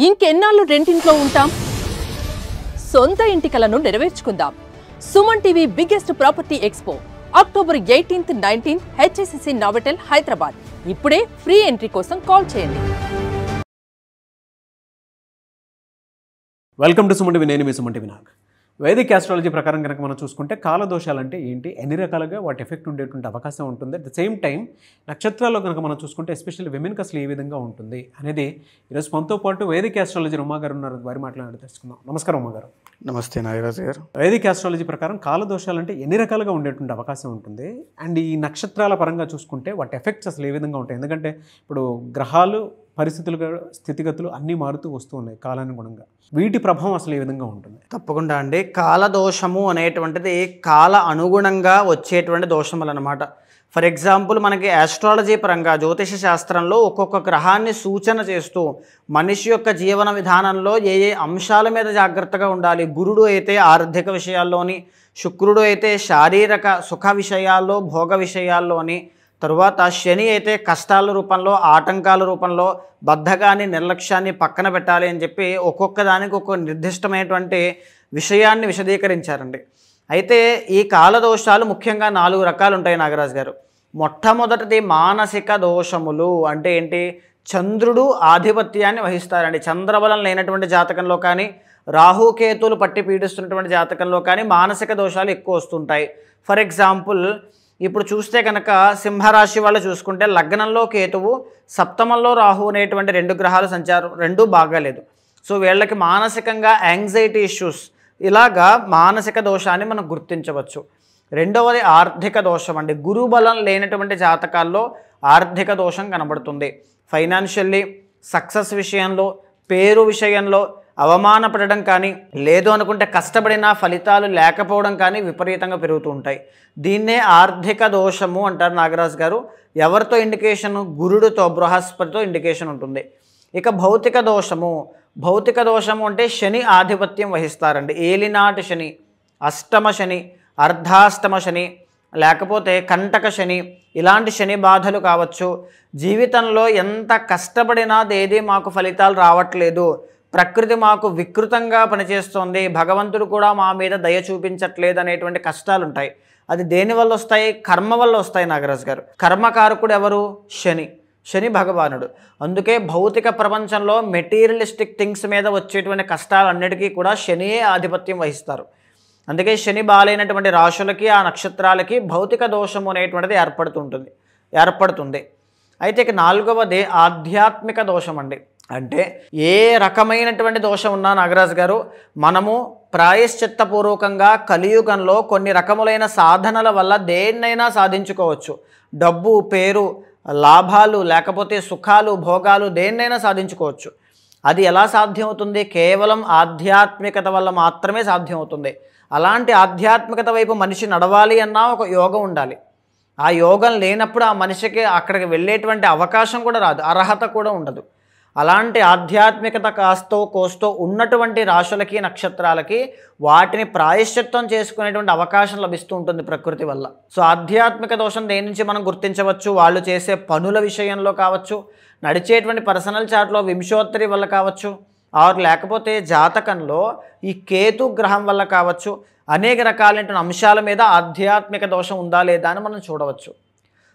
ఇంకెన్నాళ్ళు రెంటింట్లో ఉంటాం? సొంత ఇంటి కలను నెరవేర్చుకుందాం. Suman TV biggest property expo October 18th, 19th HSCC Novotel Hyderabad. ఇప్పుడే ఫ్రీ ఎంట్రీ కోసం కాల్ చేయండి. Welcome to Suman TV. నేను మీ సుమన్ టీవీ. వైదిక్ ఆస్ట్రాలజీ ప్రకారం కనుక మనం చూసుకుంటే కాలదోషాలు అంటే ఏంటి, ఎన్ని రకాలుగా వాటి ఎఫెక్ట్ ఉండేటువంటి అవకాశం ఉంటుంది, అట్ ద సేమ్ టైం నక్షత్రాల్లో కనుక మనం చూసుకుంటే ఎస్పెషల్లీ విమెన్కి అసలు ఏ విధంగా ఉంటుంది అనేది ఈరోజు మనతో పాటు వైదిక్ ఆస్ట్రాలజీ ఉమా గారు ఉన్నారు. వారి మాట్లాడి తెలుసుకుందాం. నమస్కారం ఉమా గారు. నమస్తే నాగరాజు గారు. వైదిక్ ఆస్ట్రాలజీ ప్రకారం కాలదోషాలు అంటే ఎన్ని రకాలుగా ఉండేటువంటి అవకాశం ఉంటుంది, అండ్ ఈ నక్షత్రాల పరంగా చూసుకుంటే వాటి ఎఫెక్ట్స్ అసలు ఏ విధంగా ఉంటాయి? ఎందుకంటే ఇప్పుడు గ్రహాలు, పరిస్థితులు, స్థితిగతులు అన్నీ మారుతూ వస్తూ ఉన్నాయి కాలానుగుణంగా. వీటి ప్రభావం అసలు ఏ విధంగా ఉంటుంది? తప్పకుండా అండి. కాలదోషము అనేటువంటిది కాల అనుగుణంగా వచ్చేటువంటి దోషములు అన్నమాట. ఫర్ ఎగ్జాంపుల్ మనకి ఆస్ట్రాలజీ పరంగా జ్యోతిష శాస్త్రంలో ఒక్కొక్క గ్రహాన్ని సూచన చేస్తూ మనిషి యొక్క జీవన విధానంలో ఏ ఏ అంశాల మీద జాగ్రత్తగా ఉండాలి. గురుడు అయితే ఆర్థిక విషయాల్లోని, శుక్రుడు అయితే శారీరక సుఖ విషయాల్లో, భోగ విషయాల్లోని, తరువాత శని అయితే కష్టాల రూపంలో, ఆటంకాల రూపంలో, బద్ధకాన్ని, నిర్లక్ష్యాన్ని పక్కన పెట్టాలి అని చెప్పి ఒక్కొక్క దానికి ఒక్కొక్క నిర్దిష్టమైనటువంటి విషయాన్ని విశదీకరించారండి. అయితే ఈ కాలదోషాలు ముఖ్యంగా 4 రకాలు ఉంటాయి నాగరాజు గారు. మొట్టమొదటిది మానసిక దోషములు. అంటే ఏంటి? చంద్రుడు ఆధిపత్యాన్ని వహిస్తారండి. చంద్రబలం లేనటువంటి జాతకంలో కానీ, రాహుకేతులు పట్టి పీడిస్తున్నటువంటి జాతకంలో కానీ మానసిక దోషాలు ఎక్కువ వస్తుంటాయి. ఫర్ ఎగ్జాంపుల్ ఇప్పుడు చూస్తే కనుక సింహరాశి వాళ్ళు చూసుకుంటే లగ్నంలో కేతువు, సప్తమంలో రాహు అనేటువంటి 2 గ్రహాలు సంచారం, 2 బాగాలేదు. సో వీళ్ళకి మానసికంగా యాంగ్జైటీ ఇష్యూస్, ఇలాగా మానసిక దోషాన్ని మనం గుర్తించవచ్చు. రెండవది ఆర్థిక దోషం అండి. గురుబలం లేనటువంటి జాతకాల్లో ఆర్థిక దోషం కనబడుతుంది. ఫైనాన్షియల్లీ సక్సెస్ విషయంలో, పేరు విషయంలో అవమానపడడం కానీ, లేదు అనుకుంటే కష్టపడిన ఫలితాలు లేకపోవడం కానీ విపరీతంగా పెరుగుతూ ఉంటాయి. దీన్నే ఆర్థిక దోషము అంటారు నాగరాజు గారు. ఎవరితో ఇండికేషను? గురుడితో, బృహస్పతితో ఇండికేషన్ ఉంటుంది. ఇక భౌతిక దోషము. భౌతిక దోషము అంటే శని ఆధిపత్యం వహిస్తారండి. ఏలినాటి శని, అష్టమ శని, అర్ధాష్టమ శని, లేకపోతే కంటక శని, ఇలాంటి శని బాధలు కావచ్చు. జీవితంలో ఎంత కష్టపడినా ఏది మాకు ఫలితాలు రావట్లేదు, ప్రకృతి మాకు వికృతంగా పనిచేస్తుంది, భగవంతుడు కూడా మా మీద దయ చూపించట్లేదు అనేటువంటి కష్టాలు ఉంటాయి. అది దేనివల్ల వస్తాయి? కర్మ వల్ల వస్తాయి నాగరాజు గారు. కర్మకారకుడు ఎవరు? శని. శని భగవానుడు. అందుకే భౌతిక ప్రపంచంలో మెటీరియలిస్టిక్ థింగ్స్ మీద వచ్చేటువంటి కష్టాలన్నిటికీ కూడా శనియే ఆధిపత్యం వహిస్తారు. అందుకే శని బాలైనటువంటి రాశులకి, ఆ నక్షత్రాలకి భౌతిక దోషము అనేటువంటిది ఏర్పడుతుంది. అయితే ఇక 4వది ఆధ్యాత్మిక దోషం అండి. అంటే ఏ రకమైనటువంటి దోషం ఉన్నా నాగరాజు గారు, మనము ప్రాయశ్చిత్తపూర్వకంగా కలియుగంలో కొన్ని రకములైన సాధనల వల్ల దేన్నైనా సాధించుకోవచ్చు. డబ్బు, పేరు, లాభాలు, లేకపోతే సుఖాలు, భోగాలు, దేన్నైనా సాధించుకోవచ్చు. అది ఎలా సాధ్యమవుతుంది? కేవలం ఆధ్యాత్మికత వల్ల మాత్రమే సాధ్యమవుతుంది. అలాంటి ఆధ్యాత్మికత వైపు మనిషి నడవాలి అన్నా ఒక యోగం ఉండాలి. ఆ యోగం లేనప్పుడు ఆ మనిషికి అక్కడికి వెళ్ళేటువంటి అవకాశం కూడా రాదు, అర్హత కూడా ఉండదు. అలాంటి ఆధ్యాత్మికత కాస్తో కోస్తో ఉన్నటువంటి రాశులకి, నక్షత్రాలకి వాటిని ప్రాయశ్చిత్తం చేసుకునేటువంటి అవకాశం లభిస్తూ ఉంటుంది ప్రకృతి వల్ల. సో ఆధ్యాత్మిక దోషం దేని నుంచి మనం గుర్తించవచ్చు? వాళ్ళు చేసే పనుల విషయంలో కావచ్చు, నడిచేటువంటి పర్సనల్ చార్ట్లో వింశోత్తరి వల్ల కావచ్చు, ఆరు లేకపోతే జాతకంలో ఈ కేతు గ్రహం వల్ల కావచ్చు. అనేక రకాలైన అంశాల మీద ఆధ్యాత్మిక దోషం ఉందా లేదా అని మనం చూడవచ్చు.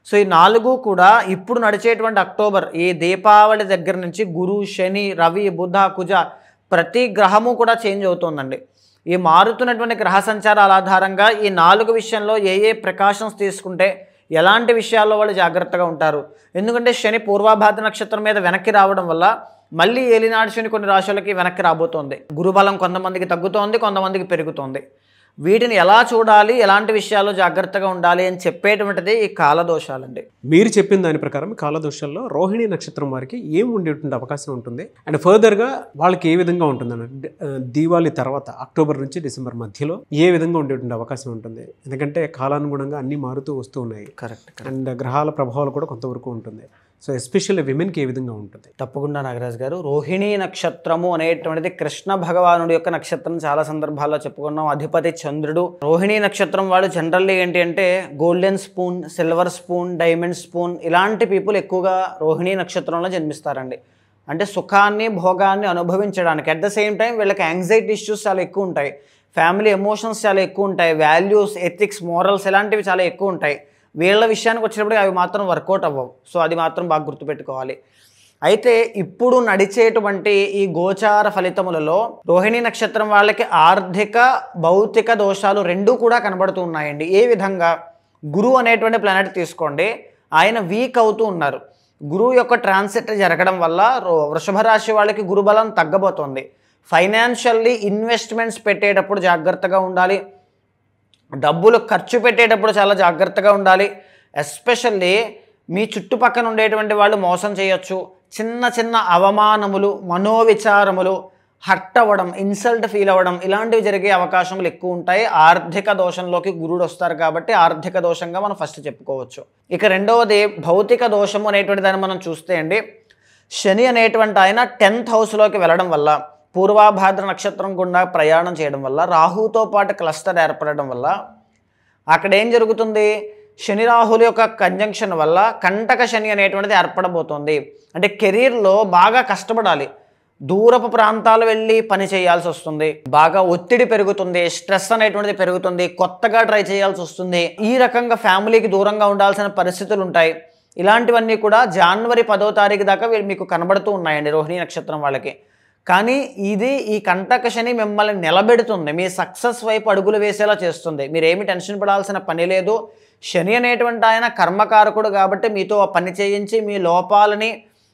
సో ఈ 4 కూడా ఇప్పుడు నడిచేటువంటి అక్టోబర్, ఈ దీపావళి దగ్గర నుంచి గురు, శని, రవి, బుధ, కుజ ప్రతి గ్రహము కూడా చేంజ్ అవుతుందండి. ఈ మారుతున్నటువంటి గ్రహ సంచారాల ఆధారంగా ఈ 4 విషయంలో ఏ ఏ ప్రికాషన్స్ తీసుకుంటే ఎలాంటి విషయాల్లో వాళ్ళు జాగ్రత్తగా ఉంటారు. ఎందుకంటే శని పూర్వాభాద్ర నక్షత్రం మీద వెనక్కి రావడం వల్ల మళ్ళీ ఏలినాడు శని కొన్ని రాశులకి వెనక్కి రాబోతోంది. గురుబలం కొంతమందికి తగ్గుతోంది, కొంతమందికి పెరుగుతోంది. వీటిని ఎలా చూడాలి, ఎలాంటి విషయాల్లో జాగ్రత్తగా ఉండాలి అని చెప్పేటువంటిది ఈ కాలదోషాలండి. మీరు చెప్పిన దాని ప్రకారం కాలదోషాల్లో రోహిణి నక్షత్రం వారికి ఏం ఉండేటువంటి అవకాశం ఉంటుంది, అండ్ ఫర్దర్గా వాళ్ళకి ఏ విధంగా ఉంటుందండి? దీవాళి తర్వాత అక్టోబర్ నుంచి డిసెంబర్ మధ్యలో ఏ విధంగా ఉండేటువంటి అవకాశం ఉంటుంది? ఎందుకంటే కాలానుగుణంగా అన్నీ మారుతూ వస్తూ ఉన్నాయి. కరెక్ట్. అండ్ గ్రహాల ప్రభావాలు కూడా కొంతవరకు ఉంటుంది. సో ఎస్పెషల్లీ విమెన్కి ఏ విధంగా ఉంటుంది? తప్పకుండా నాగరాజు గారు. రోహిణీ నక్షత్రము అనేటువంటిది కృష్ణ భగవానుడి యొక్క నక్షత్రం. చాలా సందర్భాల్లో చెప్పుకున్నాం. అధిపతి చంద్రుడు. రోహిణీ నక్షత్రం వాళ్ళు జనరల్లీ ఏంటి అంటే golden spoon, silver spoon, diamond spoon ఇలాంటి పీపుల్ ఎక్కువగా రోహిణీ నక్షత్రంలో జన్మిస్తారండి. అంటే సుఖాన్ని భోగాన్ని అనుభవించడానికి. అట్ ద సేమ్ టైం వీళ్ళకి యాంగ్జైటీ ఇష్యూస్ చాలా ఎక్కువ ఉంటాయి, ఫ్యామిలీ ఎమోషన్స్ చాలా ఎక్కువ ఉంటాయి, వాల్యూస్, ఎథిక్స్, మోరల్స్ ఇలాంటివి చాలా ఎక్కువ ఉంటాయి. వీళ్ళ విషయానికి వచ్చినప్పుడు అవి మాత్రం వర్కౌట్ అవ్వవు. సో అది మాత్రం బాగా గుర్తుపెట్టుకోవాలి. అయితే ఇప్పుడు నడిచేటువంటి ఈ గోచార ఫలితములలో రోహిణీ నక్షత్రం వాళ్ళకి ఆర్థిక భౌతిక దోషాలు రెండూ కూడా కనబడుతూ ఉన్నాయండి. ఏ విధంగా? గురువు అనేటువంటి ప్లానెట్ తీసుకోండి, ఆయన వీక్ అవుతూ ఉన్నారు. గురువు యొక్క ట్రాన్సిట్ జరగడం వల్ల వృషభ రాశి వాళ్ళకి గురుబలం తగ్గబోతోంది. ఫైనాన్షియల్లీ ఇన్వెస్ట్మెంట్స్ పెట్టేటప్పుడు జాగ్రత్తగా ఉండాలి, డబ్బులు ఖర్చు పెట్టేటప్పుడు చాలా జాగ్రత్తగా ఉండాలి. ఎస్పెషల్లీ మీ చుట్టుపక్కల ఉండేటువంటి వాళ్ళు మోసం చేయొచ్చు. చిన్న చిన్న అవమానములు, మనోవిచారములు, హర్ట్ అవ్వడం, ఇన్సల్ట్ ఫీల్ అవ్వడం ఇలాంటివి జరిగే అవకాశములు ఎక్కువ ఉంటాయి. ఆర్థిక దోషంలోకి గురుడు వస్తారు కాబట్టి ఆర్థిక దోషంగా మనం ఫస్ట్ చెప్పుకోవచ్చు. ఇక రెండవది భౌతిక దోషము అనేటువంటి దాన్ని మనం చూస్తే అండి, శని అనేటువంటి ఆయన 10th హౌస్లోకి వెళ్ళడం వల్ల, పూర్వాభాద్ర నక్షత్రం గుండా ప్రయాణం చేయడం వల్ల, రాహుతో పాటు క్లస్టర్ ఏర్పడడం వల్ల అక్కడ ఏం జరుగుతుంది? శని రాహుల యొక్క కంజంక్షన్ వల్ల కంటక శని అనేటువంటిది ఏర్పడబోతోంది. అంటే కెరీర్లో బాగా కష్టపడాలి, దూరపు ప్రాంతాలు వెళ్ళి పని చేయాల్సి వస్తుంది, బాగా ఒత్తిడి పెరుగుతుంది, స్ట్రెస్ అనేటువంటిది పెరుగుతుంది, కొత్తగా ట్రై చేయాల్సి వస్తుంది, ఈ రకంగా ఫ్యామిలీకి దూరంగా ఉండాల్సిన పరిస్థితులు ఉంటాయి. ఇలాంటివన్నీ కూడా జనవరి 10వ తారీఖు దాకా మీకు కనబడుతూ ఉన్నాయండి రోహిణీ నక్షత్రం వాళ్ళకి. కానీ ఇది ఈ కంటక శని మిమ్మల్ని నిలబెడుతుంది, మీ సక్సెస్ వైపు అడుగులు వేసేలా చేస్తుంది. మీరేమి టెన్షన్ పడాల్సిన పని లేదు. శని అనేటువంటి ఆయన కర్మకారకుడు కాబట్టి మీతో పని చేయించి మీ లోపాలని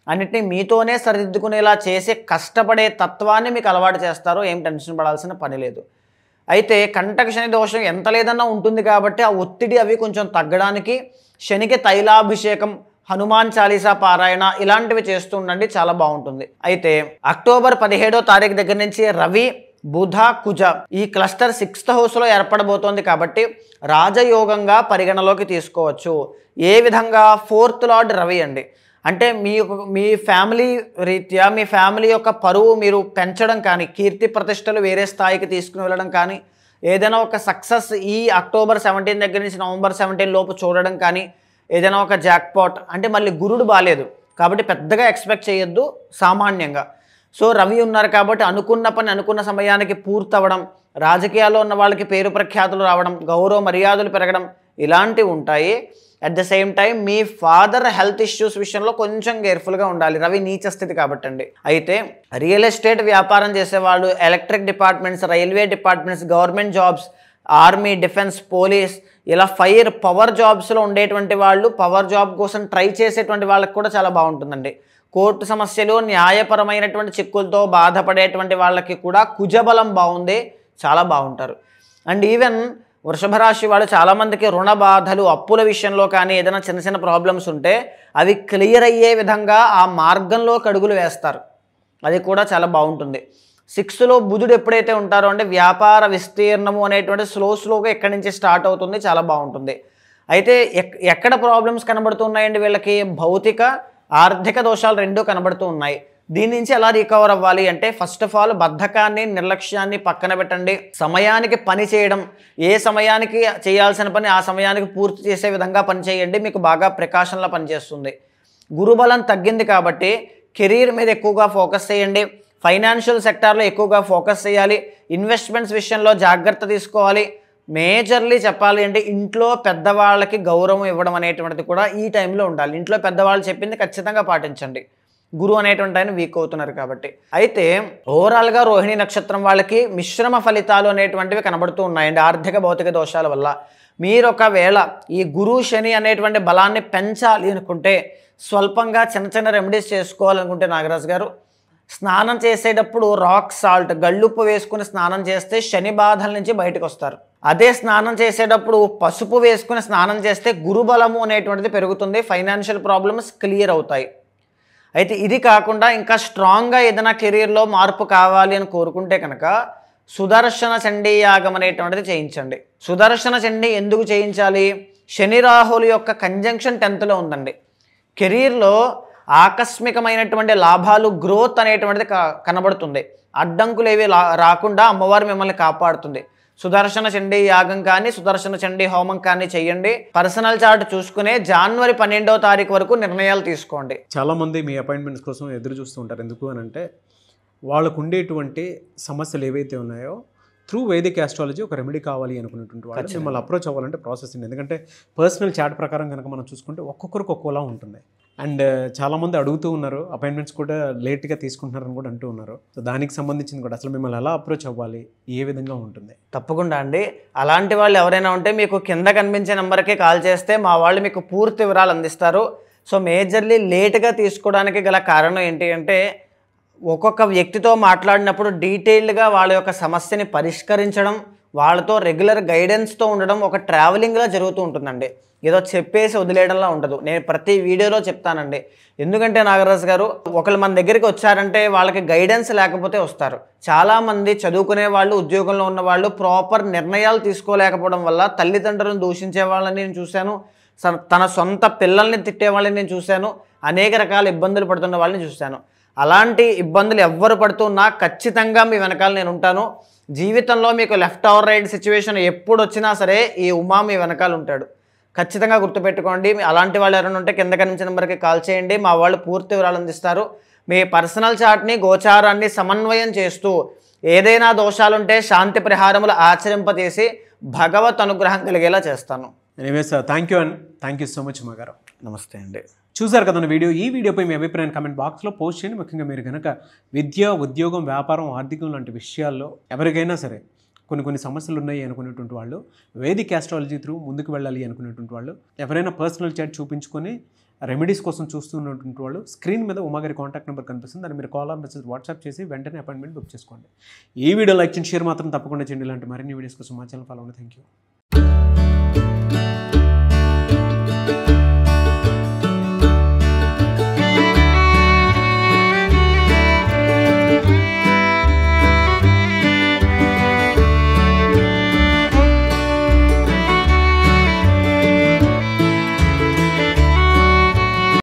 అన్నిటినీ మీతోనే సరిదిద్దుకునేలా చేసి కష్టపడే తత్వాన్ని మీకు అలవాటు చేస్తారు. ఏం టెన్షన్ పడాల్సిన పని లేదు. అయితే కంటక శని దోషం ఎంత లేదన్నా ఉంటుంది కాబట్టి ఆ ఒత్తిడి అవి కొంచెం తగ్గడానికి శనికి తైలాభిషేకం, హనుమాన్ చాలీసా పారాయణ ఇలాంటివి చేస్తూ ఉండండి, చాలా బాగుంటుంది. అయితే అక్టోబర్ 17వ తారీఖు దగ్గర నుంచి రవి, బుధ, కుజ ఈ క్లస్టర్ 6th హౌస్లో ఏర్పడబోతోంది కాబట్టి రాజయోగంగా పరిగణలోకి తీసుకోవచ్చు. ఏ విధంగా? 4th లార్డ్ రవి అండి. అంటే మీ ఫ్యామిలీ రీత్యా మీ ఫ్యామిలీ యొక్క పరువు మీరు పెంచడం కానీ, కీర్తి ప్రతిష్టలు వేరే స్థాయికి తీసుకుని వెళ్ళడం కానీ, ఏదైనా ఒక సక్సెస్ ఈ అక్టోబర్ 17 దగ్గర నుంచి నవంబర్ 17 లోపు చూడడం కానీ, ఏదైనా ఒక జాక్పాట్. అంటే మళ్ళీ గురుడు బాలేదు కాబట్టి పెద్దగా ఎక్స్పెక్ట్ చేయొద్దు సామాన్యంగా. సో రవి ఉన్నారు కాబట్టి అనుకున్న పని అనుకున్న సమయానికి పూర్తవడం, రాజకీయాల్లో ఉన్న వాళ్ళకి పేరు ప్రఖ్యాతులు రావడం, గౌరవ మర్యాదలు పెరగడం ఇలాంటివి ఉంటాయి. At the same time me father health issues విషయంలో కొంచెం కేర్ఫుల్గా ఉండాలి, రవి నీచ స్థితి కాబట్టి అండి. అయితే రియల్ ఎస్టేట్ వ్యాపారం చేసేవాళ్ళు, electric departments, railway departments, government jobs, army, defence, police ఇలా ఫైర్, పవర్ జాబ్స్లో ఉండేటువంటి వాళ్ళు, పవర్ జాబ్ కోసం ట్రై చేసేటువంటి వాళ్ళకి కూడా చాలా బాగుంటుందండి. కోర్టు సమస్యలు, న్యాయపరమైనటువంటి చిక్కులతో బాధపడేటువంటి వాళ్ళకి కూడా కుజబలం బాగుంది, చాలా బాగుంటారు. అండ్ ఈవెన్ వృషభ రాశి వాళ్ళు చాలామందికి రుణ బాధలు, అప్పుల విషయంలో కానీ ఏదైనా చిన్న చిన్న ప్రాబ్లమ్స్ ఉంటే అవి క్లియర్ అయ్యే విధంగా ఆ మార్గంలో అడుగులు వేస్తారు, అది కూడా చాలా బాగుంటుంది. 6th బుధుడు ఎప్పుడైతే ఉంటారో అంటే వ్యాపార విస్తీర్ణము అనేటువంటి స్లోగా ఎక్కడి నుంచి స్టార్ట్ అవుతుంది, చాలా బాగుంటుంది. అయితే ఎక్కడ ప్రాబ్లమ్స్ కనబడుతున్నాయండి వీళ్ళకి? భౌతిక ఆర్థిక దోషాలు రెండూ కనబడుతూ ఉన్నాయి. దీని నుంచి ఎలా రికవర్ అవ్వాలి అంటే ఫస్ట్ ఆఫ్ ఆల్ బద్ధకాన్ని, నిర్లక్ష్యాన్ని పక్కన పెట్టండి. సమయానికి పని చేయడం, ఏ సమయానికి చేయాల్సిన పని ఆ సమయానికి పూర్తి చేసే విధంగా పని చేయండి, మీకు బాగా ప్రికాషన్లా పనిచేస్తుంది. గురుబలం తగ్గింది కాబట్టి కెరీర్ మీద ఎక్కువగా ఫోకస్ చేయండి, ఫైనాన్షియల్ సెక్టార్లో ఎక్కువగా ఫోకస్ చేయాలి, ఇన్వెస్ట్మెంట్స్ విషయంలో జాగ్రత్త తీసుకోవాలి. మేజర్లీ చెప్పాలి అంటే ఇంట్లో పెద్దవాళ్ళకి గౌరవం ఇవ్వడం అనేటువంటిది కూడా ఈ టైంలో ఉండాలి. ఇంట్లో పెద్దవాళ్ళు చెప్పింది ఖచ్చితంగా పాటించండి, గురువు అనేటువంటి ఆయన వీక్ అవుతున్నారు కాబట్టి. అయితే ఓవరాల్గా రోహిణీ నక్షత్రం వాళ్ళకి మిశ్రమ ఫలితాలు అనేటువంటివి కనబడుతూ ఉన్నాయండి ఆర్థిక భౌతిక దోషాల వల్ల. మీరు ఒకవేళ ఈ గురు శని అనేటువంటి బలాన్ని పెంచాలి అనుకుంటే, స్వల్పంగా చిన్న చిన్న రెమెడీస్ చేసుకోవాలనుకుంటే నాగరాజు గారు, స్నానం చేసేటప్పుడు రాక్ సాల్ట్, గళ్ళుప్పు వేసుకుని స్నానం చేస్తే శని బాధల నుంచి బయటకు వస్తారు. అదే స్నానం చేసేటప్పుడు పసుపు వేసుకుని స్నానం చేస్తే గురుబలము అనేటువంటిది పెరుగుతుంది, ఫైనాన్షియల్ ప్రాబ్లమ్స్ క్లియర్ అవుతాయి. అయితే ఇది కాకుండా ఇంకా స్ట్రాంగ్గా ఏదైనా కెరీర్లో మార్పు కావాలి అని కోరుకుంటే కనుక సుదర్శన చండీ యాగం అనేటువంటిది చేయించండి. సుదర్శన చండీ ఎందుకు చేయించాలి? శని రాహుల యొక్క కంజంక్షన్ 10th ఉందండి. కెరీర్లో ఆకస్మికమైనటువంటి లాభాలు, గ్రోత్ అనేటువంటిది కనబడుతుంది. అడ్డంకులు ఏవి రాకుండా అమ్మవారు మిమ్మల్ని కాపాడుతుంది. సుదర్శన చండీ యాగం కానీ సుదర్శన చండీ హోమం కానీ చేయండి. పర్సనల్ చార్ట్ చూసుకునే జనవరి 12వ తారీఖు వరకు నిర్ణయాలు తీసుకోండి. చాలామంది మీ అపాయింట్మెంట్స్ కోసం ఎదురు చూస్తూ ఉంటారు. ఎందుకు అని అంటే వాళ్ళకు ఉండేటువంటి సమస్యలు ఏవైతే ఉన్నాయో త్రూ వేదిక్ ఆస్ట్రాలజీ ఒక రెమెడీ కావాలి అనుకునేటువంటి వాళ్ళు మిమ్మల్ని అప్రోచ్ అవ్వాలంటే ప్రాసెస్ ఉంది. ఎందుకంటే పర్సనల్ చార్ట్ ప్రకారం కనుక మనం చూసుకుంటే ఒక్కొక్కరికి ఒక్కోలా ఉంటుంది. అండ్ చాలామంది అడుగుతూ ఉన్నారు, అపాయింట్మెంట్స్ కూడా లేట్గా తీసుకుంటున్నారని కూడా అంటూ ఉన్నారు. సో దానికి సంబంధించింది కూడా అసలు మిమ్మల్ని ఎలా అప్రోచ్ అవ్వాలి, ఏ విధంగా ఉంటుంది? తప్పకుండా అండి. అలాంటి వాళ్ళు ఎవరైనా ఉంటే మీకు కింద కనిపించే నెంబర్కి కాల్ చేస్తే మా వాళ్ళు మీకు పూర్తి వివరాలు అందిస్తారు. సో మేజర్లీ లేట్గా తీసుకోవడానికి గల కారణం ఏంటి అంటే ఒక్కొక్క వ్యక్తితో మాట్లాడినప్పుడు డీటెయిల్డ్గా వాళ్ళ యొక్క సమస్యని పరిష్కరించడం, వాళ్ళతో రెగ్యులర్ గైడెన్స్తో ఉండడం ఒక ట్రావెలింగ్లా జరుగుతూ ఉంటుందండి. ఏదో చెప్పేసి వదిలేయడంలా ఉండదు. నేను ప్రతి వీడియోలో చెప్తానండి. ఎందుకంటే నాగరాజు గారు ఒకళ్ళు మన దగ్గరికి వచ్చారంటే వాళ్ళకి గైడెన్స్ లేకపోతే వస్తారు. చాలామంది చదువుకునే వాళ్ళు, ఉద్యోగంలో ఉన్న వాళ్ళు ప్రాపర్ నిర్ణయాలు తీసుకోలేకపోవడం వల్ల తల్లిదండ్రులను దూషించే వాళ్ళని నేను చూశాను, తన సొంత పిల్లల్ని తిట్టే వాళ్ళని నేను చూశాను, అనేక రకాల ఇబ్బందులు పడుతున్న వాళ్ళని చూశాను. అలాంటి ఇబ్బందులు ఎవ్వరు పడుతున్నా ఖచ్చితంగా మీ వెనకాల నేను ఉంటాను. జీవితంలో మీకు లెఫ్ట్ ఆర్ రైట్ సిచ్యువేషన్ ఎప్పుడు వచ్చినా సరే ఈ ఉమా మీ వెనకాల ఉంటాడు. ఖచ్చితంగా గుర్తుపెట్టుకోండి. అలాంటి వాళ్ళు ఎవరైనా ఉంటే కింద కనిపించిన నెంబర్కి కాల్ చేయండి. మా వాళ్ళు పూర్తి వివరాలు అందిస్తారు. మీ పర్సనల్ చార్ట్ని, గోచారాన్ని సమన్వయం చేస్తూ ఏదైనా దోషాలుంటే శాంతి పరిహారములు ఆచరింపజేసి భగవత్ అనుగ్రహం కలిగేలా చేస్తాను. Anyways thank you and thank you so much మా గారు. నమస్తే అండి. చూసారు కదా వీడియో. ఈ వీడియోపై మీ అభిప్రాయాన్ని కమెంట్ బాక్స్లో పోస్ట్ చేయండి. ముఖ్యంగా మీరు కనుక విద్య, ఉద్యోగం, వ్యాపారం, ఆర్థికం లాంటి విషయాల్లో ఎవరికైనా సరే కొన్ని సమస్యలు ఉన్నాయి అనుకునేటువంటి వాళ్ళు, వేదిక్ ఆస్ట్రాలజీ త్రూ ముందుకు వెళ్ళాలి అనుకునేటువంటి వాళ్ళు, ఎవరైనా పర్సనల్ చాట్ చూపించుకొని రెమెడీస్ కోసం చూస్తున్నటువంటి వాళ్ళు స్క్రీన్ మీద ఉమాగారి కాంటాక్ట్ నెంబర్ కనిపిస్తుంది. దాన్ని మీరు కాల్ ఆర్ మెసేజ్ వాట్సాప్ చేసి వెంటనే అపాయింట్మెంట్ బుక్ చేసుకోండి. ఈ వీడియో లైక్ చేయండి, షేర్ మాత్రం తప్పకుండా చేయండి. ఇలాంటి మరిన్ని వీడియోస్ కోసం మా ఛానల్ ఫాలో అవ్వండి. Thank you.